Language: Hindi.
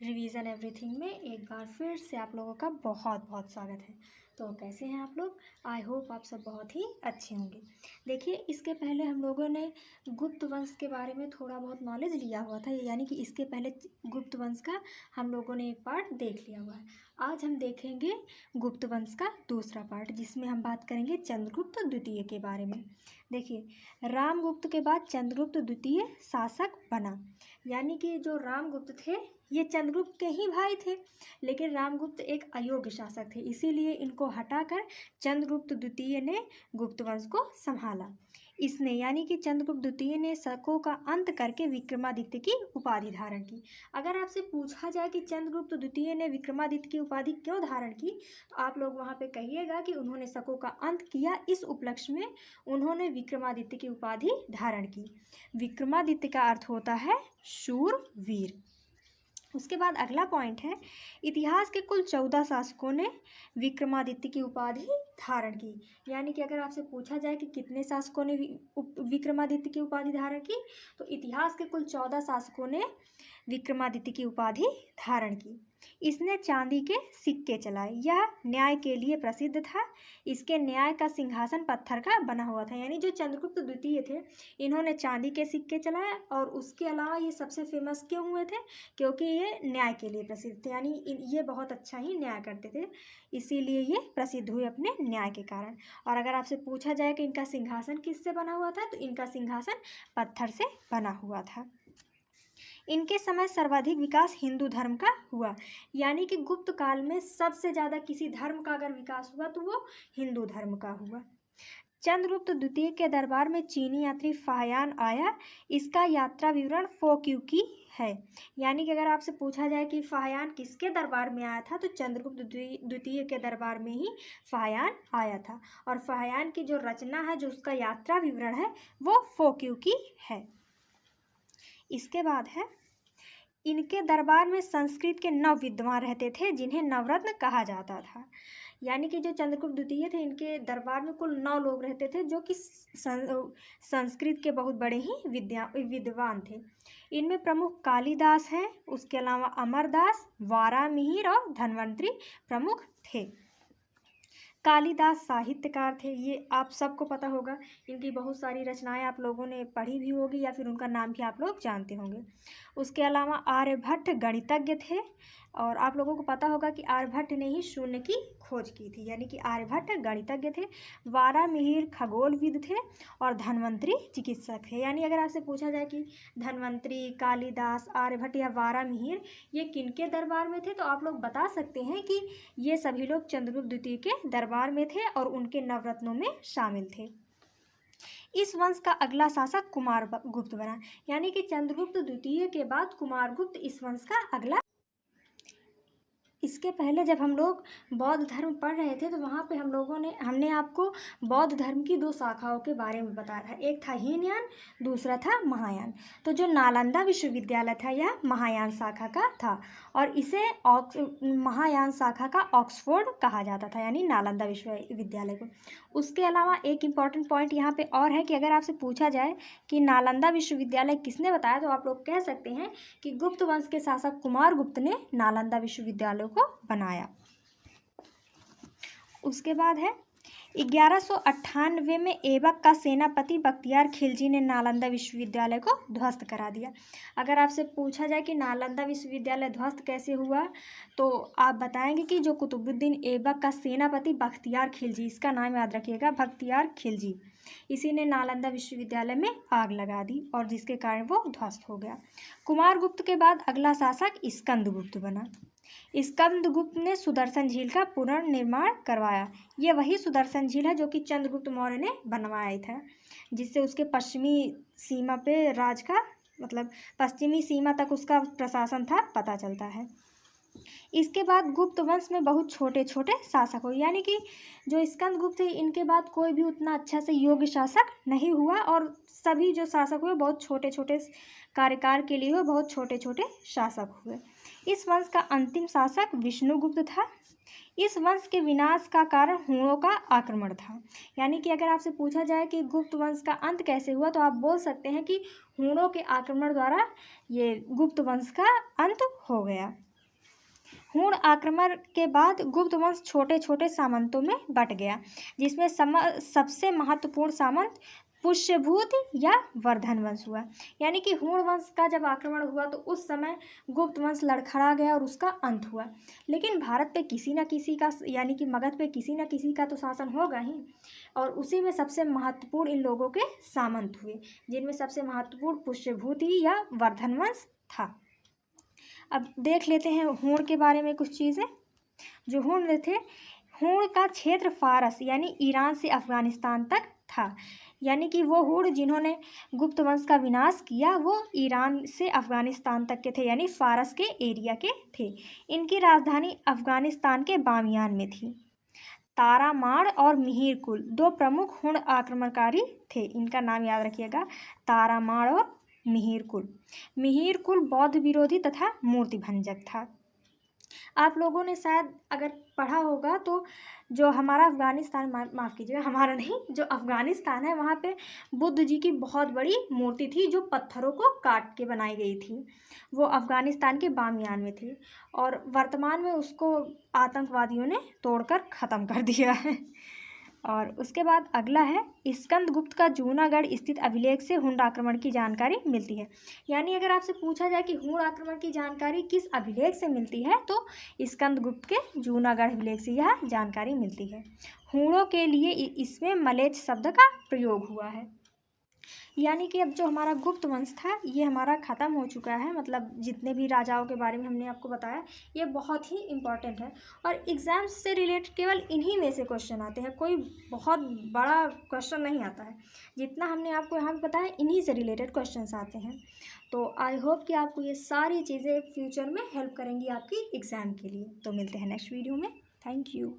रिवीजन एवरीथिंग में एक बार फिर से आप लोगों का बहुत बहुत स्वागत है। तो कैसे हैं आप लोग? आई होप आप सब बहुत ही अच्छे होंगे। देखिए, इसके पहले हम लोगों ने गुप्त वंश के बारे में थोड़ा बहुत नॉलेज लिया हुआ था, यानी कि इसके पहले गुप्त वंश का हम लोगों ने एक पार्ट देख लिया हुआ है। आज हम देखेंगे गुप्त वंश का दूसरा पार्ट, जिसमें हम बात करेंगे चंद्रगुप्त द्वितीय के बारे में। देखिए, रामगुप्त के बाद चंद्रगुप्त द्वितीय शासक बना, यानी कि जो रामगुप्त थे ये चंद्रगुप्त के ही भाई थे, लेकिन रामगुप्त एक अयोग्य शासक थे, इसीलिए इनको हटाकर चंद्रगुप्त द्वितीय ने गुप्त वंश को संभाला। इसने यानी कि चंद्रगुप्त द्वितीय ने शकों का अंत करके विक्रमादित्य की उपाधि धारण की। अगर आपसे पूछा जाए कि चंद्रगुप्त द्वितीय ने विक्रमादित्य की उपाधि क्यों धारण की, तो आप लोग वहाँ पे कहिएगा कि उन्होंने शकों का अंत किया, इस उपलक्ष्य में उन्होंने विक्रमादित्य की उपाधि धारण की। विक्रमादित्य का अर्थ होता है शूरवीर। उसके बाद अगला पॉइंट है, इतिहास के कुल 14 शासकों ने विक्रमादित्य की उपाधि धारण की। यानी कि अगर आपसे पूछा जाए कि कितने शासकों ने विक्रमादित्य की उपाधि धारण की, तो इतिहास के कुल 14 शासकों ने विक्रमादित्य की उपाधि धारण की। इसने चांदी के सिक्के चलाए, यह न्याय के लिए प्रसिद्ध था। इसके न्याय का सिंहासन पत्थर का बना हुआ था। यानी जो चंद्रगुप्त द्वितीय थे, इन्होंने चांदी के सिक्के चलाए, और उसके अलावा ये सबसे फेमस क्यों हुए थे? क्योंकि ये न्याय के लिए प्रसिद्ध थे, यानी ये बहुत अच्छा ही न्याय करते थे, इसीलिए ये प्रसिद्ध हुए अपने न्याय के कारण। और अगर आपसे पूछा जाए कि इनका सिंहासन किससे बना हुआ था, तो इनका सिंहासन पत्थर से बना हुआ था। इनके समय सर्वाधिक विकास हिंदू धर्म का हुआ, यानी कि गुप्त काल में सबसे ज़्यादा किसी धर्म का अगर विकास हुआ तो वो हिंदू धर्म का हुआ। चंद्रगुप्त द्वितीय के दरबार में चीनी यात्री फाहियान आया, इसका यात्रा विवरण फोक्यूकी है। यानी कि अगर आपसे पूछा जाए कि फाहियान किसके दरबार में आया था, तो चंद्रगुप्त द्वितीय के दरबार में ही फाहियान आया था। और फाहियान की जो रचना है, जो उसका यात्रा विवरण है, वो फोक्यूकी है। इसके बाद है, इनके दरबार में संस्कृत के 9 विद्वान रहते थे, जिन्हें नवरत्न कहा जाता था। यानी कि जो चंद्रगुप्त द्वितीय थे, इनके दरबार में कुल 9 लोग रहते थे, जो कि संस्कृत के बहुत बड़े ही विद्वान थे। इनमें प्रमुख कालिदास हैं, उसके अलावा अमरदास, वारामिहिर और धन्वंतरी प्रमुख थे। कालिदास साहित्यकार थे, ये आप सबको पता होगा। इनकी बहुत सारी रचनाएं आप लोगों ने पढ़ी भी होगी, या फिर उनका नाम भी आप लोग जानते होंगे। उसके अलावा आर्यभट्ट गणितज्ञ थे, और आप लोगों को पता होगा कि आर्यभट्ट ने ही शून्य की खोज की थी, यानी कि आर्यभट्ट गणितज्ञ थे। वारामिहिर खगोलविद थे, और धन्वंतरी चिकित्सक थे। यानी अगर आपसे पूछा जाए कि धन्वंतरी, कालिदास, आर्यभट्ट या वारामिहिर ये किनके दरबार में थे, तो आप लोग बता सकते हैं कि ये सभी लोग चंद्रगुप्त द्वितीय के दरबार में थे और उनके नवरत्नों में शामिल थे। इस वंश का अगला शासक कुमारगुप्त बना, यानी कि चंद्रगुप्त द्वितीय के बाद कुमारगुप्त इस वंश का अगला। इसके पहले जब हम लोग बौद्ध धर्म पढ़ रहे थे, तो वहाँ पे हमने आपको बौद्ध धर्म की 2 शाखाओं के बारे में बताया था। एक था हीनयान, दूसरा था महायान। तो जो नालंदा विश्वविद्यालय था, यह महायान शाखा का था, और इसे महायान शाखा का ऑक्सफोर्ड कहा जाता था, यानी नालंदा विश्वविद्यालय को। उसके अलावा एक इम्पॉर्टेंट पॉइंट यहाँ पे और है कि अगर आपसे पूछा जाए कि नालंदा विश्वविद्यालय किसने बताया, तो आप लोग कह सकते हैं कि गुप्त वंश के शासक कुमारगुप्त ने नालंदा विश्वविद्यालय को बनाया। उसके बाद है, 1198 में ऐबक का सेनापति बख्तियार खिलजी ने नालंदा विश्वविद्यालय को ध्वस्त करा दिया। अगर आपसे पूछा जाए कि नालंदा विश्वविद्यालय ध्वस्त कैसे हुआ, तो आप बताएंगे कि जो कुतुबुद्दीन ऐबक का सेनापति बख्तियार खिलजी, इसका नाम याद रखिएगा, बख्तियार खिलजी, इसी ने नालंदा विश्वविद्यालय में आग लगा दी, और जिसके कारण वो ध्वस्त हो गया। कुमारगुप्त के बाद अगला शासक स्कंदगुप्त बना। स्कंदगुप्त ने सुदर्शन झील का पुनर्निर्माण करवाया। ये वही सुदर्शन झील है जो कि चंद्रगुप्त मौर्य ने बनवाया था, जिससे उसके पश्चिमी सीमा पे राज का पश्चिमी सीमा तक उसका प्रशासन था, पता चलता है। इसके बाद गुप्त वंश में बहुत छोटे छोटे शासक हुए, यानी कि जो स्कंदगुप्त थे, इनके बाद कोई भी उतना अच्छा से योग्य शासक नहीं हुआ, और सभी जो शासक हुए बहुत छोटे छोटे कार्यकाल के लिए हुए, बहुत छोटे छोटे शासक हुए। इस वंश का अंतिम शासक विष्णुगुप्त था। इस वंश के विनाश का कारण हूणों का आक्रमण था। यानी कि अगर आपसे पूछा जाए कि गुप्त वंश का अंत कैसे हुआ, तो आप बोल सकते हैं कि हूणों के आक्रमण द्वारा ये गुप्त वंश का अंत हो गया। हूण आक्रमण के बाद गुप्त वंश छोटे छोटे सामंतों में बट गया, जिसमें सबसे महत्वपूर्ण सामंत पुष्यभूत या वर्धन वंश हुआ। यानी कि हूण वंश का जब आक्रमण हुआ तो उस समय गुप्त वंश लड़खड़ा गया और उसका अंत हुआ। लेकिन भारत पे किसी न किसी का, यानी कि मगध पे किसी न किसी का तो शासन होगा ही, और उसी में सबसे महत्वपूर्ण इन लोगों के सामंत हुए, जिनमें सबसे महत्वपूर्ण पुष्यभूति या वर्धन वंश था। अब देख लेते हैं हूण के बारे में कुछ चीज़ें। जो हूण थे, हूण का क्षेत्र फारस यानी ईरान से अफगानिस्तान तक था। यानी कि वो हूण जिन्होंने गुप्त वंश का विनाश किया वो ईरान से अफगानिस्तान तक के थे, यानी फारस के एरिया के थे। इनकी राजधानी अफगानिस्तान के बामियान में थी। तारामाड़ और मिहिरकुल दो प्रमुख हूण आक्रमणकारी थे। इनका नाम याद रखिएगा, तारामाड़ और मिहिरकुल। मिहिरकुल बौद्ध विरोधी तथा मूर्ति भंजक था। आप लोगों ने शायद अगर पढ़ा होगा तो जो हमारा अफ़गानिस्तान, माफ़ कीजिएगा, हमारा नहीं, जो अफ़गानिस्तान है वहाँ पे बुद्ध जी की बहुत बड़ी मूर्ति थी जो पत्थरों को काट के बनाई गई थी। वो अफ़गानिस्तान के बामियान में थी और वर्तमान में उसको आतंकवादियों ने तोड़कर ख़त्म कर दिया है। और उसके बाद अगला है, स्कंदगुप्त का जूनागढ़ स्थित अभिलेख से हूण आक्रमण की जानकारी मिलती है। यानी अगर आपसे पूछा जाए कि हूण आक्रमण की जानकारी किस अभिलेख से मिलती है तो स्कंदगुप्त के जूनागढ़ अभिलेख से यह जानकारी मिलती है। हूणों के लिए इसमें मलेच्छ शब्द का प्रयोग हुआ है। यानी कि अब जो हमारा गुप्त वंश था ये हमारा ख़त्म हो चुका है। मतलब जितने भी राजाओं के बारे में हमने आपको बताया ये बहुत ही इम्पॉर्टेंट है और एग्ज़ाम्स से रिलेटेड केवल इन्हीं में से क्वेश्चन आते हैं। कोई बहुत बड़ा क्वेश्चन नहीं आता है। जितना हमने आपको यहाँ पे बताया इन्हीं से रिलेटेड क्वेश्चंस आते हैं। तो आई होप कि आपको ये सारी चीज़ें फ्यूचर में हेल्प करेंगी आपकी एग्ज़ाम के लिए। तो मिलते हैं नेक्स्ट वीडियो में। Thank you.